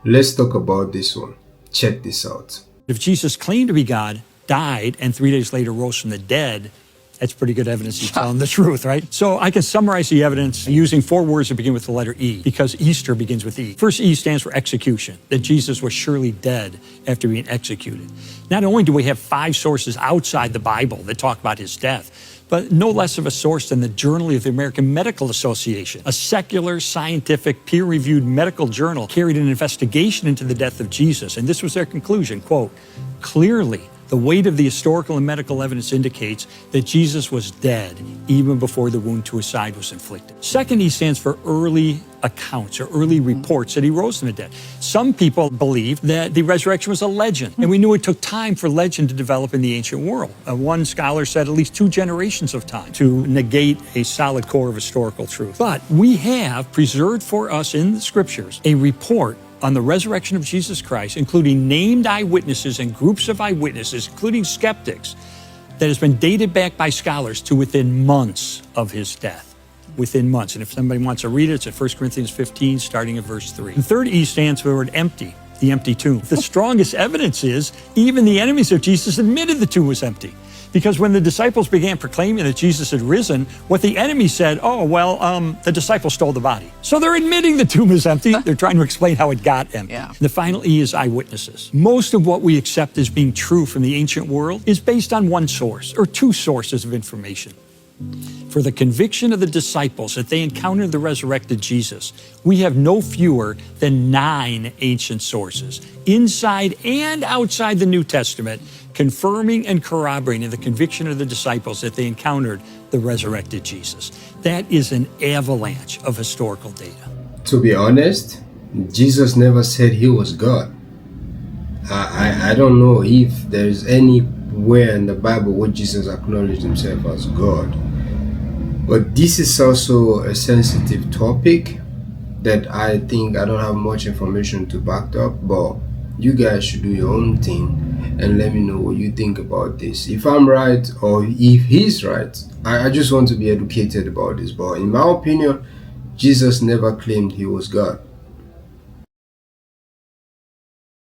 Let's talk about this one. Check this out. If Jesus claimed to be God, died, and 3 days later rose from the dead, that's pretty good evidence he's telling the truth, right? So I can summarize the evidence using 4 words that begin with the letter E, because Easter begins with E. First E stands for execution, that Jesus was surely dead after being executed. Not only do we have 5 sources outside the Bible that talk about his death, but no less of a source than the Journal of the American Medical Association, a secular, scientific, peer-reviewed medical journal, carried an investigation into the death of Jesus. And this was their conclusion, quote, "Clearly, the weight of the historical and medical evidence indicates that Jesus was dead even before the wound to his side was inflicted." Second E stands for early accounts or early reports that he rose from the dead. Some people believe that the resurrection was a legend, and we knew it took time for legend to develop in the ancient world. One scholar said at least 2 generations of time to negate a solid core of historical truth. But we have preserved for us in the scriptures a report on the resurrection of Jesus Christ, including named eyewitnesses and groups of eyewitnesses, including skeptics, that has been dated back by scholars to within months of his death. Within months. And if somebody wants to read it, it's at 1 Corinthians 15, starting at verse 3. The third E stands for the word empty, the empty tomb. The strongest evidence is even the enemies of Jesus admitted the tomb was empty. Because when the disciples began proclaiming that Jesus had risen, what the enemy said, the disciples stole the body. So they're admitting the tomb is empty. They're trying to explain how it got empty. Yeah. The final E is eyewitnesses. Most of what we accept as being true from the ancient world is based on one source or 2 sources of information. For the conviction of the disciples that they encountered the resurrected Jesus, we have no fewer than 9 ancient sources, inside and outside the New Testament, confirming and corroborating the conviction of the disciples that they encountered the resurrected Jesus. That is an avalanche of historical data. To be honest, Jesus never said he was God. I don't know if there's anywhere in the Bible where Jesus acknowledged himself as God. But this is also a sensitive topic that I think I don't have much information to back up, but you guys should do your own thing and let me know what you think about this. If I'm right or if he's right, I just want to be educated about this. But in my opinion, Jesus never claimed he was God.